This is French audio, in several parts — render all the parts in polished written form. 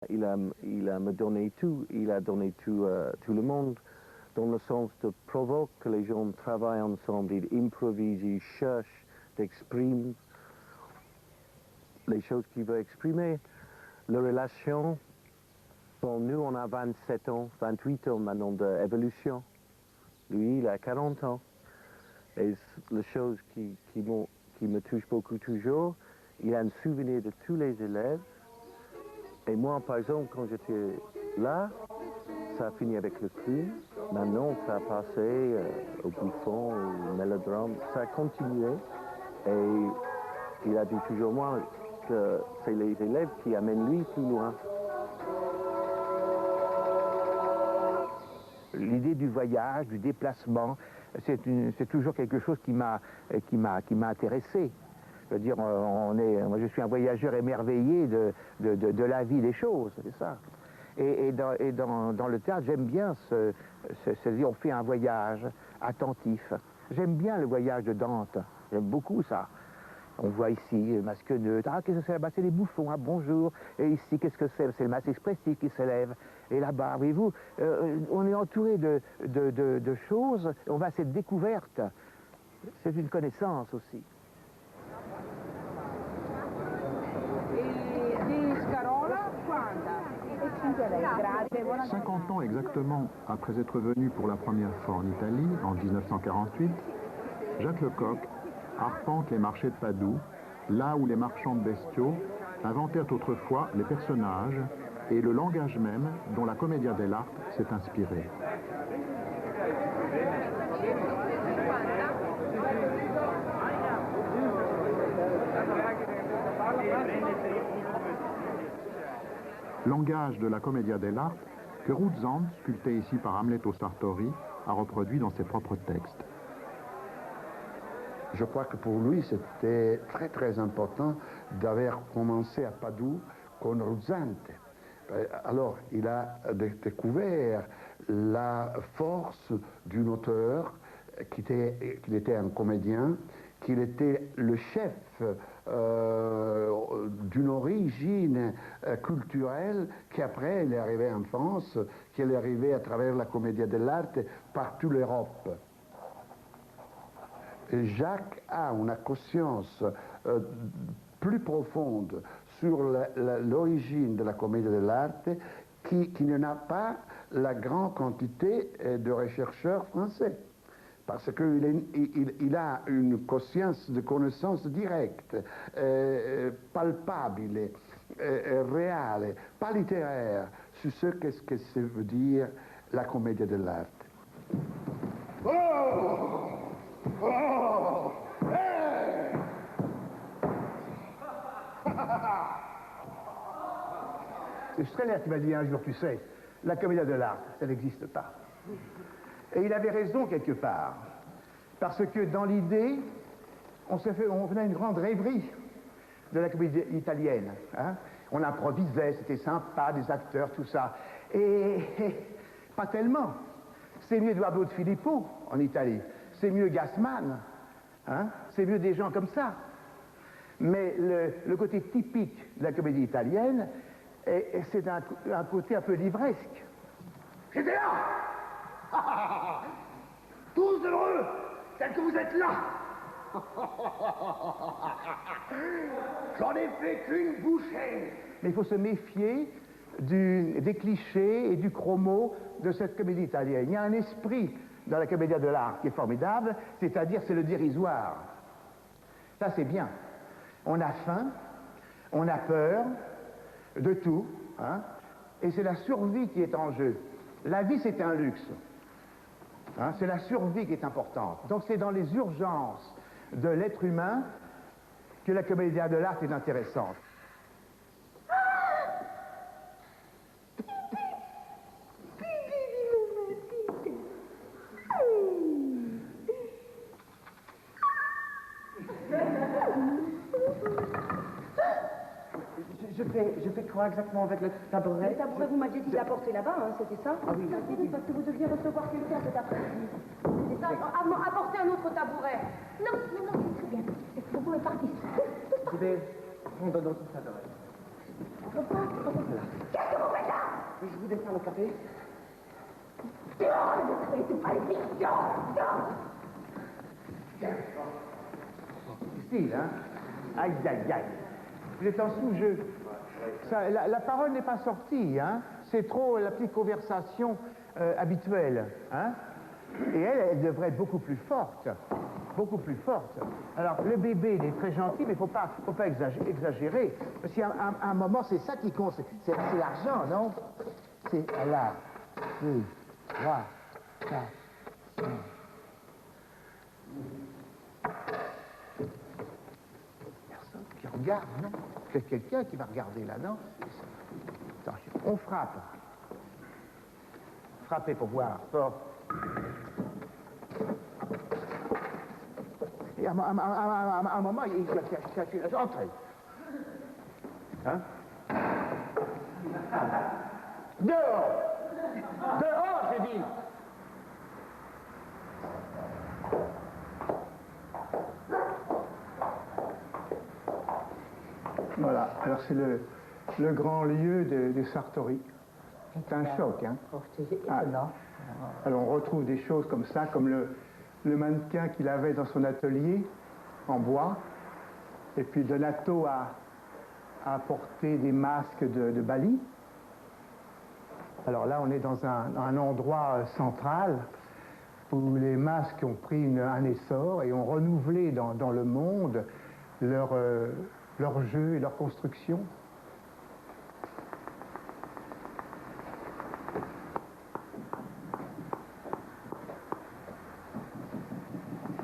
il a me donné tout, il a donné tout tout le monde, dans le sens de provoquer que les gens travaillent ensemble, ils improvisent, ils cherchent, d'exprimer les choses qu'ils veulent exprimer. La relation, bon, nous on a 27 ans, 28 ans maintenant d'évolution. Lui, il a 40 ans. Et la chose qui me touche beaucoup toujours, il a un souvenir de tous les élèves. Et moi, par exemple, quand j'étais là, ça a fini avec le clown. Maintenant, ça a passé au bouffon, au mélodrame. Ça a continué. Et il a dit toujours moi que c'est les élèves qui amènent lui plus loin. L'idée du voyage, du déplacement, c'est toujours quelque chose qui m'a intéressé. Je veux dire, moi je suis un voyageur émerveillé de la vie des choses, c'est ça. Et dans le théâtre, j'aime bien on fait un voyage attentif. J'aime bien le voyage de Dante, j'aime beaucoup ça. On voit ici masque neutre, ah qu'est-ce que c'est? Bah, c'est les bouffons, ah bonjour. Et ici, qu'est-ce que c'est? C'est le masque expressif qui s'élève. Et là-bas, voyez-vous, on est entouré de choses, on va à cette découverte. C'est une connaissance aussi. 50 ans exactement après être venu pour la première fois en Italie, en 1948, Jacques Lecoq arpente les marchés de Padoue, là où les marchands de bestiaux inventèrent autrefois les personnages et le langage même dont la Commedia dell'arte s'est inspirée. Langage de la Commedia dell'arte que Ruzan, sculpté ici par Amleto Sartori, a reproduit dans ses propres textes. Je crois que pour lui, c'était très très important d'avoir commencé à Padoue con Ruzzante. Alors, il a découvert la force d'un auteur qu'il était un comédien, qu'il était le chef d'une origine culturelle qui après il est arrivé en France, qui est arrivé à travers la Commedia dell'arte par toute l'Europe. Jacques a une conscience plus profonde sur l'origine de la Commedia dell'arte qui n'a pas la grande quantité de chercheurs français. Parce qu'il a une conscience de connaissance directe, palpable, réelle, pas littéraire, sur ce que ça veut dire la Commedia dell'arte. Oh! Oh! Hey! C'est Strehler qui m'a dit un jour, tu sais, la Commedia dell'arte, ça n'existe pas. Et il avait raison quelque part, parce que dans l'idée, on faisait une grande rêverie de la comédie italienne. Hein? On improvisait, c'était sympa, des acteurs, tout ça. Et pas tellement. C'est mieux Eduardo de Filippo en Italie, c'est mieux Gassman, hein? C'est mieux des gens comme ça. Mais le côté typique de la comédie italienne, c'est un côté un peu livresque. J'étais là! Tous heureux, tel que vous êtes là. J'en ai fait qu'une bouchée. Mais il faut se méfier des clichés et du chromo de cette comédie italienne. Il y a un esprit dans la Commedia dell'arte qui est formidable, c'est-à-dire c'est le dérisoire. Ça c'est bien. On a faim, on a peur de tout, hein, et c'est la survie qui est en jeu. La vie c'est un luxe. Hein, c'est la survie qui est importante. Donc c'est dans les urgences de l'être humain que la Commedia dell'arte est intéressante. Je fais quoi exactement avec le tabouret? Le tabouret, vous m'aviez dit de l'apporter là-bas, hein, c'était ça? Ah oui. Parce que vous deviez recevoir quelqu'un cet après-midi. C'est ça, apportez un autre tabouret. Non, c'est très bien. Vous pouvez partir. Je vais prendre un autre tabouret. Qu'est-ce que vous faites là? Je vous descends le café. Dehors, le décret, c'est pas ici. Dehors, dehors. Difficile, hein? Aïe, aïe, aïe. Vous êtes en sous-jeu. La parole n'est pas sortie, hein? C'est trop la petite conversation habituelle, hein? Et elle devrait être beaucoup plus forte. Beaucoup plus forte. Alors, le bébé, il est très gentil, mais il ne faut pas exagérer. Parce qu'à un moment, c'est ça qui compte. C'est l'argent, non? C'est là. 2, 3, 4, 5. Personne qui regarde, non? C'est quelqu'un qui va regarder là, non? Attention, on frappe. Frappez pour voir. Fort. Et à un moment, il y a entrez. Hein? Dehors! Dehors, j'ai dit! Voilà, alors c'est le grand lieu de Sartori. C'est un choc, hein? Oh, c'est étonnant. Alors on retrouve des choses comme ça, comme le mannequin qu'il avait dans son atelier en bois, et puis Donato a apporté des masques de Bali. Alors là, on est dans un endroit central où les masques ont pris un essor et ont renouvelé dans le monde leur jeu et leur construction.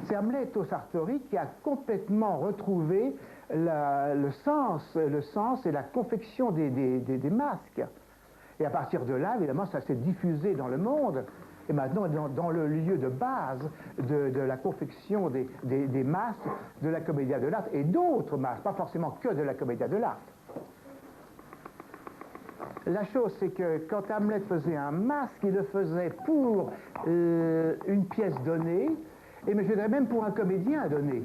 C'est Amleto Sartori qui a complètement retrouvé le sens et la confection des masques. Et à partir de là, évidemment, ça s'est diffusé dans le monde. Et maintenant, dans le lieu de base de la confection des masques de la Commedia dell'arte et d'autres masques, pas forcément que de la Commedia dell'arte. La chose, c'est que quand Hamlet faisait un masque, il le faisait pour une pièce donnée, et mais je dirais même pour un comédien donné,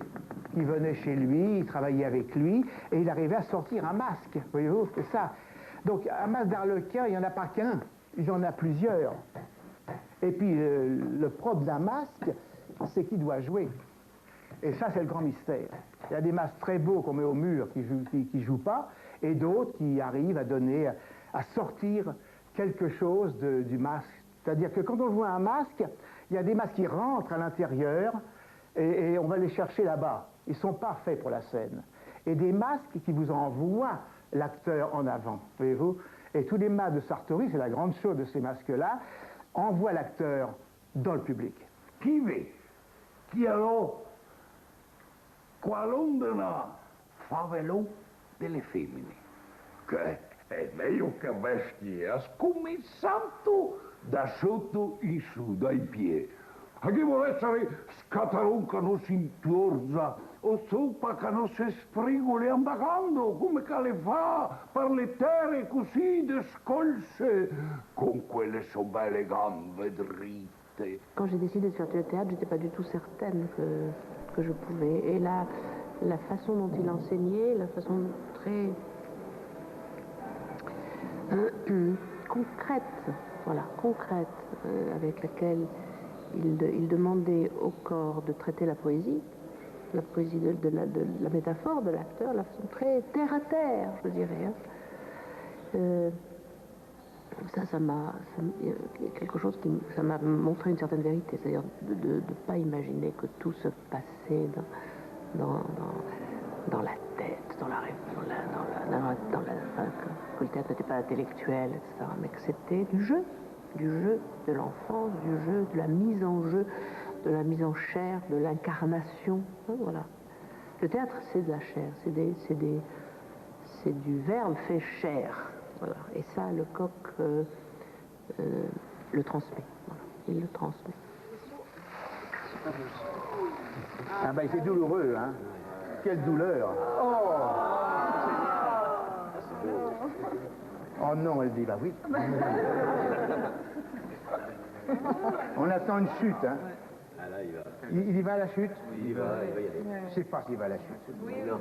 qui venait chez lui, il travaillait avec lui, et il arrivait à sortir un masque, voyez-vous, c'est ça. Donc un masque d'Arlequin, il n'y en a pas qu'un, il y en a plusieurs. Et puis le propre d'un masque, c'est qui doit jouer. Et ça, c'est le grand mystère. Il y a des masques très beaux qu'on met au mur qui jouent pas, et d'autres qui arrivent à sortir quelque chose du masque. C'est-à-dire que quand on voit un masque, il y a des masques qui rentrent à l'intérieur et on va les chercher là-bas. Ils sont parfaits pour la scène. Et des masques qui vous envoient l'acteur en avant, voyez-vous. Et tous les masques de Sartori, c'est la grande chose de ces masques-là, envoient l'acteur dans le public. Chi chiarò qualunque favelò delle femmine, che è meglio che bestia, scommissato da sotto in su, dai piedi. A chi vuole essere scatarun che non si intorza, o zuppa che non si sprigoli andando, come che le fa per le terre così descolse, con quelle sue belle gambe dritte. Quand j'ai décidé de faire du théâtre, j'étais pas du tout certaine que je pouvais. Et la façon dont il enseignait, la façon très concrète, voilà, concrète, avec laquelle il demandait au corps de traiter la poésie de la métaphore de l'acteur, la façon très terre à terre, je dirais. Ça m'a quelque chose ça m'a montré une certaine vérité, c'est-à-dire de ne pas imaginer que tout se passait dans la tête, que le théâtre n'était pas intellectuel, etc., mais que c'était du jeu de l'enfance, du jeu, de la mise en jeu, de la mise en chair, de l'incarnation, hein, voilà. Le théâtre, c'est de la chair, c'est du verbe fait chair, voilà. Et ça, Lecoq le transmet, voilà. Il le transmet. Ah ben c'est douloureux, hein. Quelle douleur. Oh non, elle dit, bah oui. On attend une chute, hein. Ah là, il va. Il y va à la chute? Il va y aller. Je sais pas s'il va à la chute. Oui, non.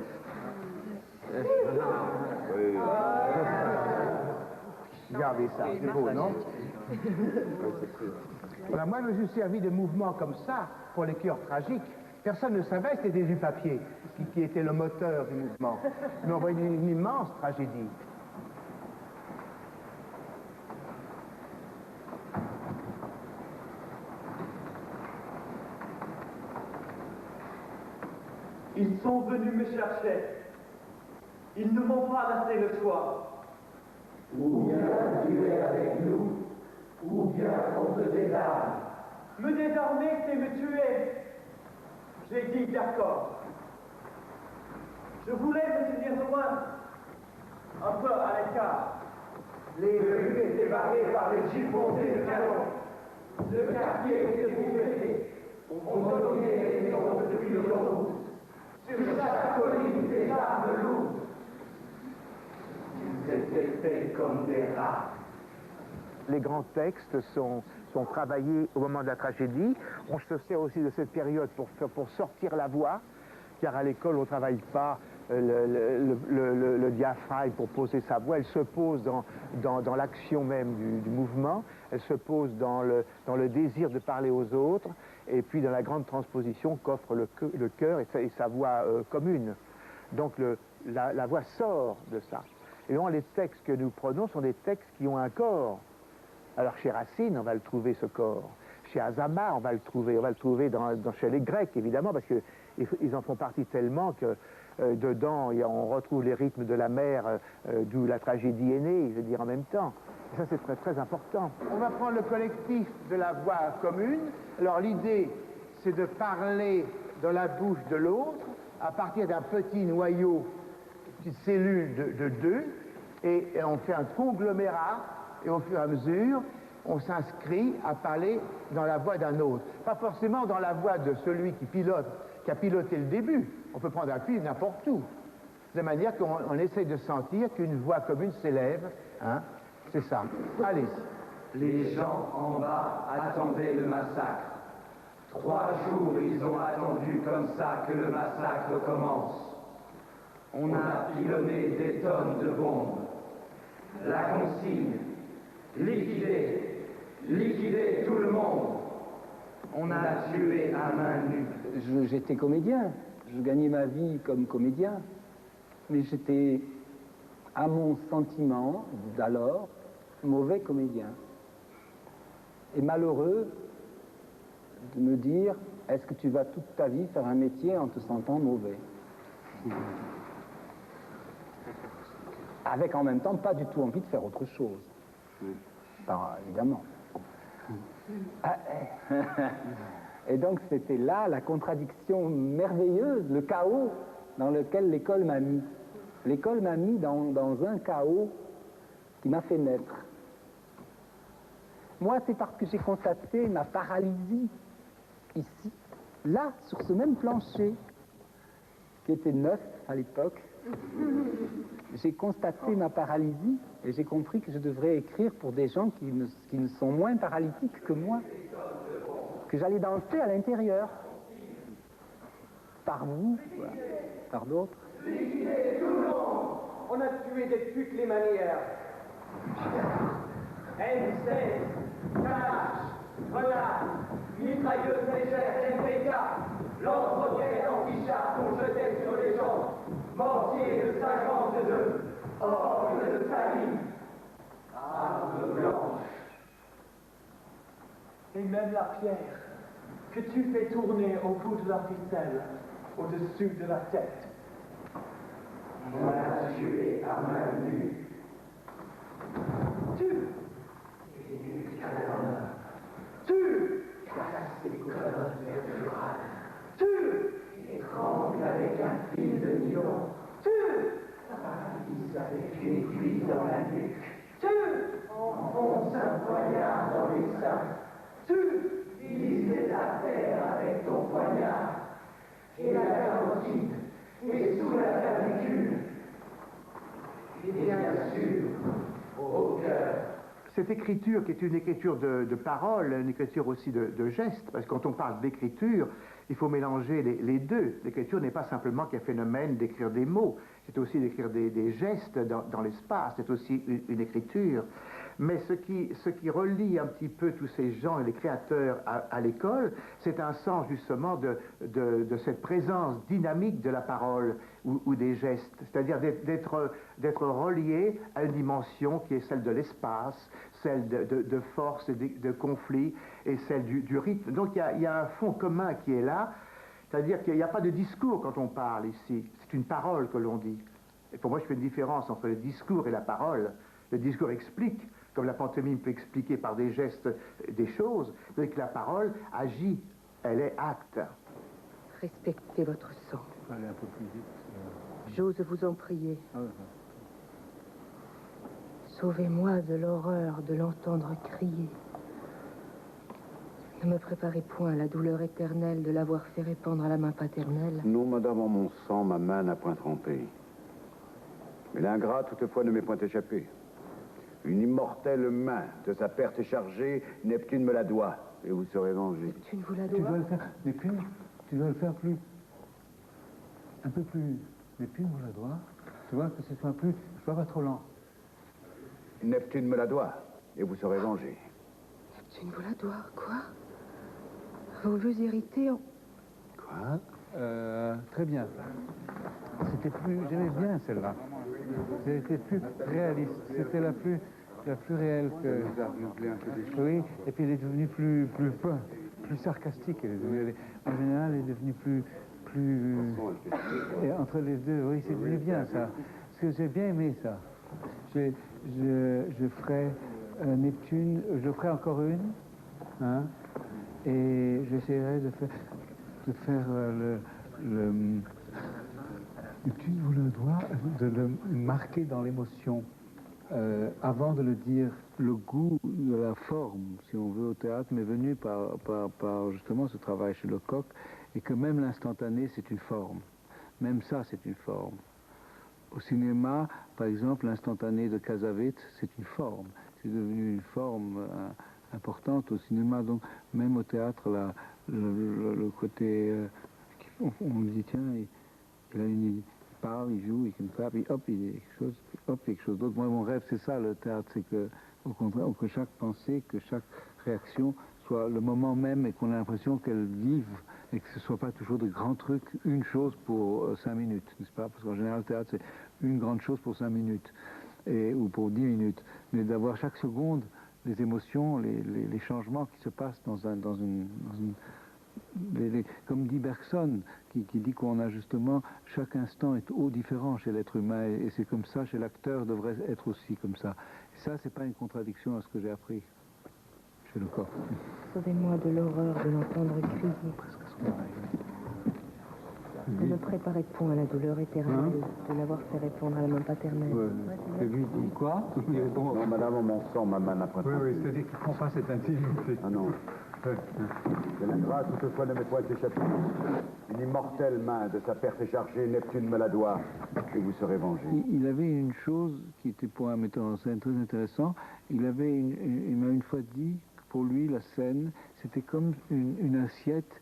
Regardez ça, c'est beau, non? Voilà, moi, je me suis servi de mouvements comme ça pour les cœurs tragiques. Personne ne savait que c'était du papier qui était le moteur du mouvement. Mais on voit une immense tragédie. Ils sont venus me chercher. Ils ne m'ont pas laissé le choix. Ou bien tu es avec nous, ou bien on te désarme. Me désarmer, c'est me tuer. J'ai dit d'accord. Je voulais me tenir loin, un peu à l'écart. Les rues étaient barrées par les gibbondés de canon. Le quartier était bouffé. On dominait les maisons depuis l'autoroute. Sur chaque colline, des armes lourdes. Ils étaient faits comme des rats. Les grands textes sont travaillés au moment de la tragédie. On se sert aussi de cette période pour sortir la voix, car à l'école on ne travaille pas le diaphragme pour poser sa voix. Elle se pose dans l'action même du mouvement, elle se pose dans le désir de parler aux autres, et puis dans la grande transposition qu'offre le cœur et sa voix commune. Donc la voix sort de ça. Et donc les textes que nous prenons sont des textes qui ont un corps. Alors chez Racine, on va le trouver ce corps. Chez Azama, on va le trouver chez les Grecs, évidemment, parce qu'ils en font partie tellement que dedans, on retrouve les rythmes de la mer, d'où la tragédie est née, je veux dire, en même temps. Et ça, c'est très, très important. On va prendre le collectif de la voix commune. Alors l'idée, c'est de parler dans la bouche de l'autre à partir d'un petit noyau, une petite cellule de deux, et on fait un conglomérat, et au fur et à mesure, on s'inscrit à parler dans la voix d'un autre. Pas forcément dans la voix de celui qui a piloté le début. On peut prendre un fil n'importe où. De manière qu'on essaye de sentir qu'une voix commune s'élève. Hein? C'est ça. Allez. Les gens en bas attendaient le massacre. 3 jours, ils ont attendu comme ça que le massacre commence. On a pilonné des tonnes de bombes. La consigne, liquider tout le monde. On a tué à main nue. J'étais comédien, je gagnais ma vie comme comédien, mais j'étais, à mon sentiment d'alors, mauvais comédien. Et malheureux de me dire, est-ce que tu vas toute ta vie faire un métier en te sentant mauvais? Avec en même temps pas du tout envie de faire autre chose. Évidemment. Et donc c'était là la contradiction merveilleuse, le chaos dans lequel l'école m'a mis. L'école m'a mis dans un chaos qui m'a fait naître. Moi, c'est parce que j'ai constaté ma paralysie ici, là, sur ce même plancher, qui était neuf à l'époque. J'ai constaté ma paralysie et j'ai compris que je devrais écrire pour des gens qui ne sont moins paralytiques que moi, que j'allais danser à l'intérieur, par vous, voilà, par d'autres. On a tué de toutes les manières. M16, Kalash, grenades, mitrailleuses légères, MPK, lance-roquettes anti-chars qu'on jetait sur les gens, mortier de 52, orgue de Staline, arme blanche. Et même la pierre que tu fais tourner au bout de la ficelle, au-dessus de la tête. On a tué à main nue. Tu casse les colonnes vertébrales. Étrangle avec un fil de nylon. Paralyse avec une aiguille dans la nuque. Enfonce un poignard dans les seins. Vise les artères avec ton poignard. Et la carotide est sous la clavicule. Et bien sûr, au cœur. cette écriture qui est une écriture de parole, une écriture aussi de gestes, parce que quand on parle d'écriture, il faut mélanger les deux. L'écriture n'est pas simplement qu'un phénomène d'écrire des mots, c'est aussi d'écrire des gestes dans l'espace, c'est aussi une écriture. Mais ce qui relie un petit peu tous ces gens et les créateurs à l'école, c'est un sens justement de cette présence dynamique de la parole ou des gestes, c'est-à-dire d'être relié à une dimension qui est celle de l'espace, celle de force et de conflit, et celle du rythme. Donc il y a un fond commun qui est là, c'est-à-dire qu'il n'y a pas de discours quand on parle ici, c'est une parole que l'on dit. Et pour moi, je fais une différence entre le discours et la parole. Le discours explique, comme la pantomime peut expliquer par des gestes des choses, tandis que la parole agit, elle est acte. Respectez votre sang. Allez un peu plus vite. J'ose vous en prier. Sauvez-moi de l'horreur de l'entendre crier. Ne me préparez point à la douleur éternelle de l'avoir fait répandre à la main paternelle. Non, madame, en mon sang, ma main n'a point trompé. Mais l'ingrat, toutefois, ne m'est point échappé. Une immortelle main de sa perte chargée, Neptune me la doit, et vous serez vengé. Neptune vous la doit. Tu dois le faire, Neptune, tu dois le faire plus. Un peu plus. Neptune vous la doit. Tu vois que ce soit plus. Sois pas trop lent. Neptune me la doit, et vous serez vengé. Neptune vous la doit, quoi? Vos voeux hérités ont... Quoi? Très bien. C'était plus. J'aimais bien celle-là. C'était plus réaliste. C'était la plus réelle que. Oui, et puis elle est devenue plus sarcastique. Elle est devenue, en général, elle est devenue plus. Et entre les deux, oui, c'est devenu bien ça. Parce que j'ai bien aimé ça. Je ferai Neptune, je ferai encore une, hein, et j'essaierai de faire le Neptune vous le doit, de le marquer dans l'émotion, avant de le dire. Le goût de la forme, si on veut, au théâtre, m'est venu par justement ce travail chez Lecoq, et que même l'instantané, c'est une forme. Même ça, c'est une forme. Au cinéma, par exemple, l'instantané de Cassavetes, c'est une forme. C'est devenu une forme importante au cinéma. Donc, même au théâtre, le côté... on me dit, tiens, il parle, il joue, il clappe, et hop, il y a quelque chose, hop, quelque chose d'autre. Moi, mon rêve, c'est ça, le théâtre, c'est que, au contraire, que chaque pensée, que chaque réaction soit le moment même et qu'on a l'impression qu'elle vive et que ce ne soit pas toujours de grands trucs, une chose pour 5 minutes, n'est-ce pas? Parce qu'en général, le théâtre, c'est une grande chose pour 5 minutes, ou pour 10 minutes. Mais d'avoir chaque seconde les émotions, les changements qui se passent dans une comme dit Bergson, qui dit qu'on a justement, chaque instant est différent chez l'être humain, et c'est comme ça, chez l'acteur, devrait être aussi comme ça. Et ça, c'est pas une contradiction à ce que j'ai appris chez Lecoq. Sauvez-moi de l'horreur de l'entendre crier. Ne me préparez point à la douleur éternelle de l'avoir fait répondre à la main paternelle. Et lui dit quoi? Non, madame, en mon sang, ma main n'a point trompé. Oui, c'est-à-dire qu'il ne prend pas cette intimité. Ah non. Que l'ingrat, toutefois, ne m'est point échappé. Une immortelle main de sa perte chargée, Neptune me la doit, et vous serez vengé. Il avait une chose qui était pour un metteur en scène très intéressant. Il m'a une fois dit que pour lui, la scène, c'était comme une assiette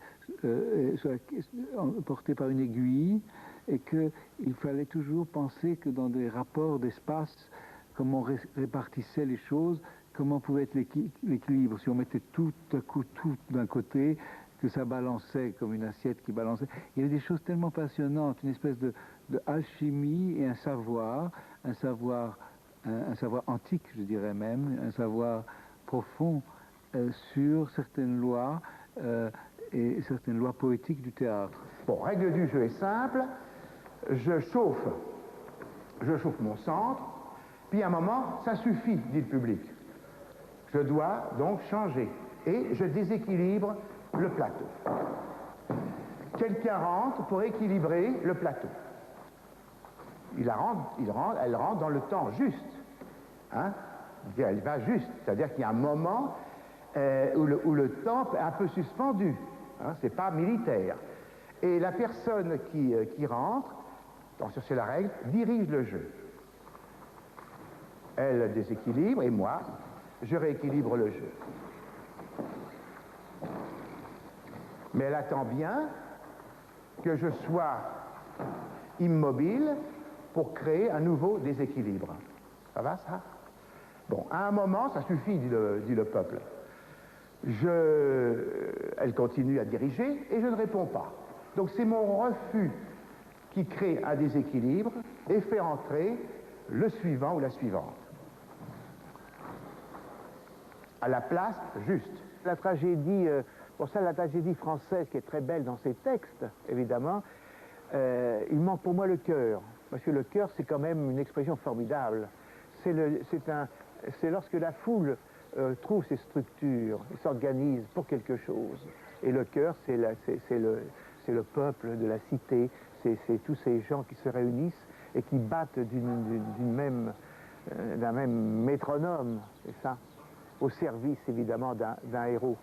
portée par une aiguille, et qu'il fallait toujours penser que dans des rapports d'espace, comment on répartissait les choses, comment pouvait être l'équilibre. Si on mettait tout à coup tout d'un côté, que ça balançait comme une assiette qui balançait. Il y avait des choses tellement passionnantes, une espèce de alchimie et un savoir antique, je dirais même, un savoir profond sur certaines lois et certaines lois poétiques du théâtre. Bon, règle du jeu est simple, je chauffe mon centre, puis à un moment, ça suffit, dit le public. Je dois donc changer, et je déséquilibre le plateau. Quelqu'un rentre pour équilibrer le plateau. Elle rentre dans le temps juste. Hein? Elle va juste, c'est-à-dire qu'il y a un moment où le temps est un peu suspendu. Hein? C'est pas militaire. Et la personne qui rentre, attention c'est la règle, dirige le jeu. Elle déséquilibre et moi, je rééquilibre le jeu. Mais elle attend bien que je sois immobile pour créer un nouveau déséquilibre. Ça va, ça? Bon, à un moment, ça suffit, dit le peuple. Elle continue à diriger et je ne réponds pas. Donc c'est mon refus qui crée un déséquilibre et fait entrer le suivant ou la suivante. À la place juste. La tragédie, pour ça la tragédie française qui est très belle dans ses textes, évidemment, il manque pour moi le cœur. Parce que le cœur, c'est quand même une expression formidable. C'est lorsque la foule trouve ses structures, s'organise pour quelque chose. Et le cœur, c'est le peuple de la cité, c'est tous ces gens qui se réunissent et qui battent d'un même métronome, c'est ça, au service évidemment d'un héros.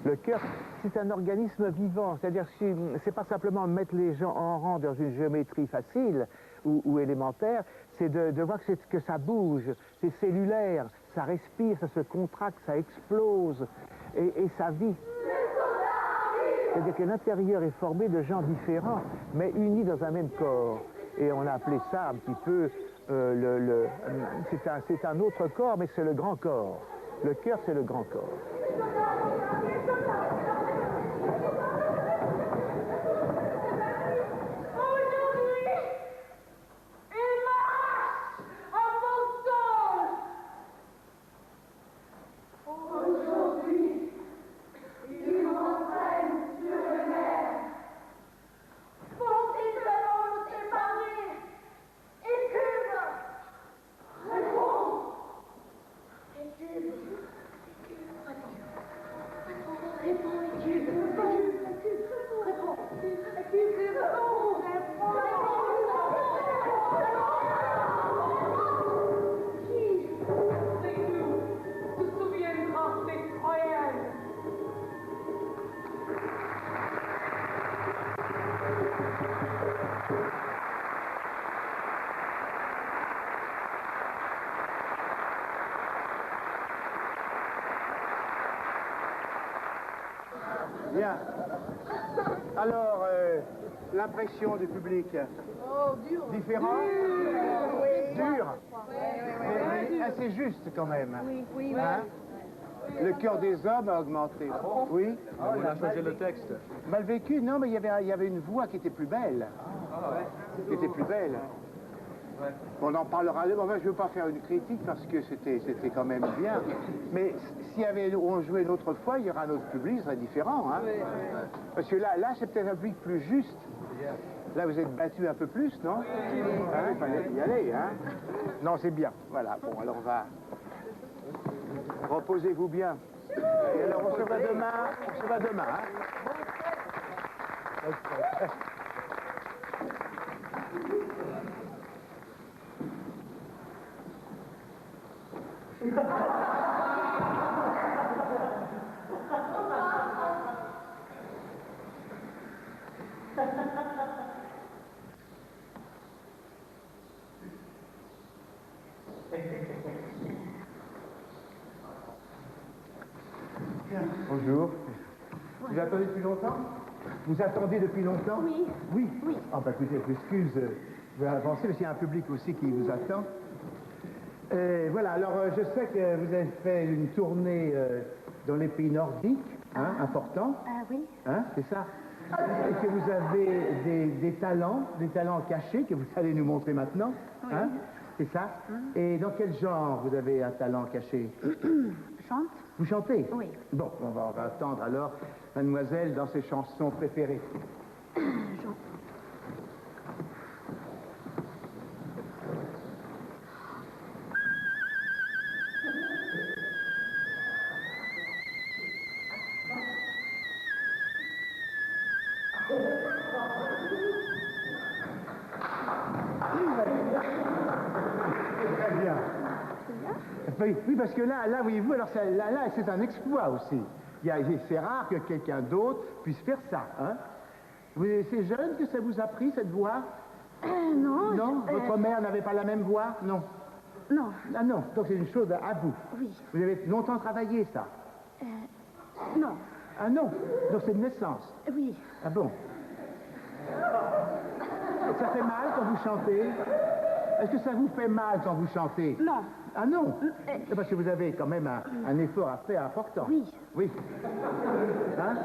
Le cœur, c'est un organisme vivant, c'est-à-dire que c'est pas simplement mettre les gens en rang dans une géométrie facile ou élémentaire, c'est de voir que ça bouge, c'est cellulaire, ça respire, ça se contracte, ça explose et ça vit. C'est-à-dire que l'intérieur est formé de gens différents, mais unis dans un même corps. Et on a appelé ça un petit peu, c'est un autre corps, mais c'est le grand corps. Le cœur, c'est le grand corps. Bien. Alors, l'impression du public. Oh, dur. Différent? Oui. Dur? Oui. Mais assez juste quand même. Oui, oui. Hein? Le cœur des hommes a augmenté. Oui? On a changé le texte. Mal vécu? Non, mais il y avait une voix qui était plus belle. Qui était plus belle. On en parlera de moment, je ne veux pas faire une critique parce que c'était quand même bien. Mais si on jouait une autre fois, il y aura un autre public, ce serait différent. Hein? Parce que là c'est peut-être un public plus juste. Là, vous êtes battu un peu plus, non? Ah, il fallait y aller, hein? Non, c'est bien. Voilà, bon, alors on va... Reposez-vous bien. Et alors, on se voit demain, hein? Bonjour. Vous attendez depuis longtemps? Vous attendez depuis longtemps? Oui. Oui? Oui. Ah bah écoutez, excuse, je vais avancer, parce qu'il y a un public aussi qui vous attend. Voilà, alors je sais que vous avez fait une tournée dans les pays nordiques, hein, important. Ah oui. Hein, c'est ça? Et que vous avez des talents cachés que vous allez nous montrer maintenant. Oui. Hein? c'est ça. Et dans quel genre vous avez un talent caché? Je chante. Vous chantez? Oui. Bon, on va attendre alors mademoiselle dans ses chansons préférées. Très bien. Oui, parce que là, voyez-vous, alors là, c'est un exploit aussi. C'est rare que quelqu'un d'autre puisse faire ça. Hein? C'est jeune que ça vous a pris, cette voix? Non. Non? Votre mère n'avait pas la même voix? Non. Non. Ah non, donc c'est une chose à vous. Oui. Vous avez longtemps travaillé, ça? Non. Ah non, donc c'est de naissance? Oui. Ah bon? Ça fait mal quand vous chantez? Est-ce que ça vous fait mal quand vous chantez? Non. Ah non? C'est parce que vous avez quand même un effort à faire important. Oui. Oui. Hein?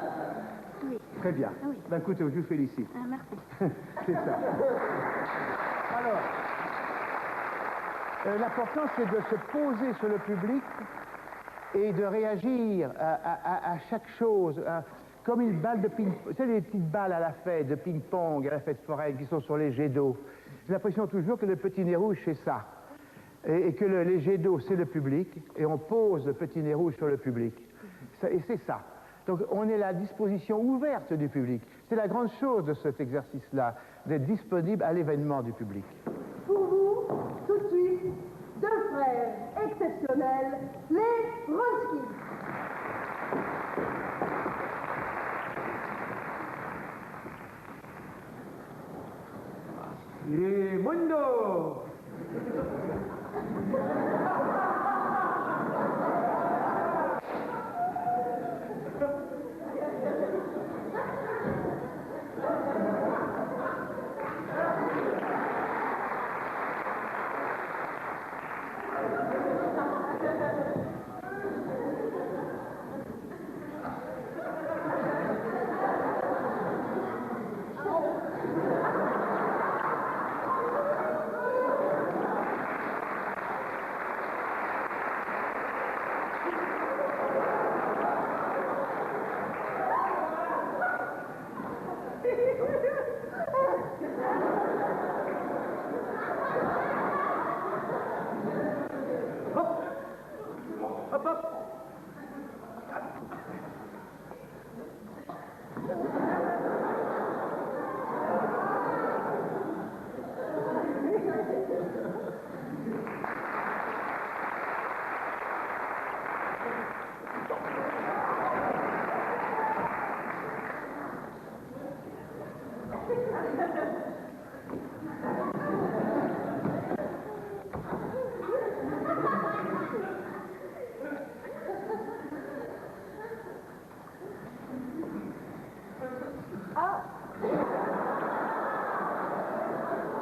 Oui. Très bien. Oui. Ben écoutez, je vous félicite. Ah, merci. C'est ça. Alors, l'important c'est de se poser sur le public et de réagir à chaque chose. Comme une balle de ping-pong. Vous savez, les petites balles à la fête de ping-pong, à la fête foraine qui sont sur les jets d'eau. J'ai l'impression toujours que le petit nez rouge, c'est ça. Et que les jets d'eau, c'est le public. Et on pose le petit nez rouge sur le public. Et c'est ça. Donc on est à la disposition ouverte du public. C'est la grande chose de cet exercice-là, d'être disponible à l'événement du public. Pour vous, tout de suite, deux frères exceptionnels, les Wronski. Et Mundo!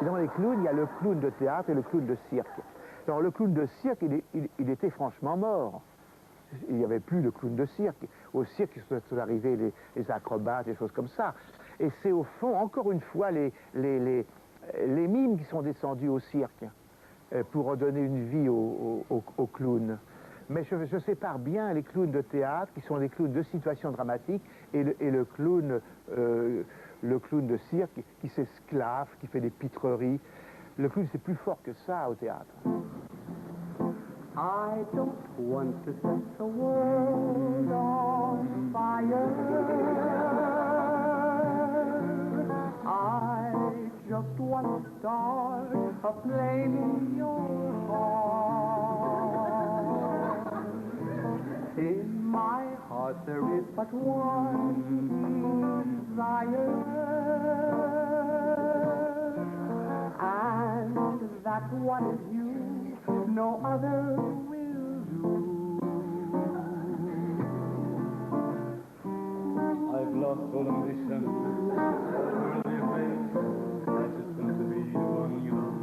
Dans les clowns, il y a le clown de théâtre et le clown de cirque. Alors le clown de cirque, il était franchement mort. Il n'y avait plus de clown de cirque. Au cirque, il sont arrivés les acrobates, des choses comme ça. Et c'est au fond, encore une fois, les mimes qui sont descendus au cirque pour redonner une vie aux clowns. Mais je sépare bien les clowns de théâtre, qui sont des clowns de situation dramatique, et le clown de cirque qui s'esclave, qui fait des pitreries. Le clown, c'est plus fort que ça au théâtre. I don't want to set the world on fire. I just want to start a flame in your heart. In my heart there is but one desire, and that one is you. No other will do. I've lost all ambition, worldly faith. I just want to be the one you love.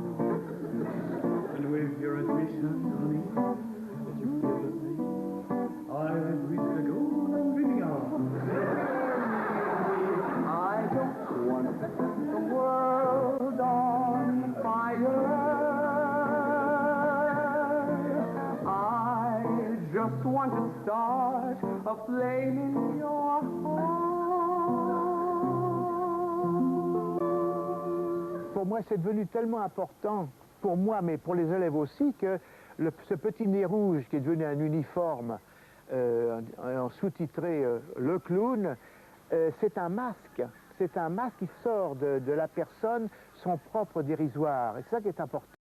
And with your admission, honey, that you feel the same, I've reached the goal I'm dreaming of. I don't want the world on fire. just want to start a flame in your heart. Pour moi, c'est devenu tellement important, pour moi, mais pour les élèves aussi, que ce petit nez rouge qui est devenu un uniforme, en sous-titré le clown, c'est un masque. C'est un masque qui sort de la personne son propre dérisoire. Et c'est ça qui est important.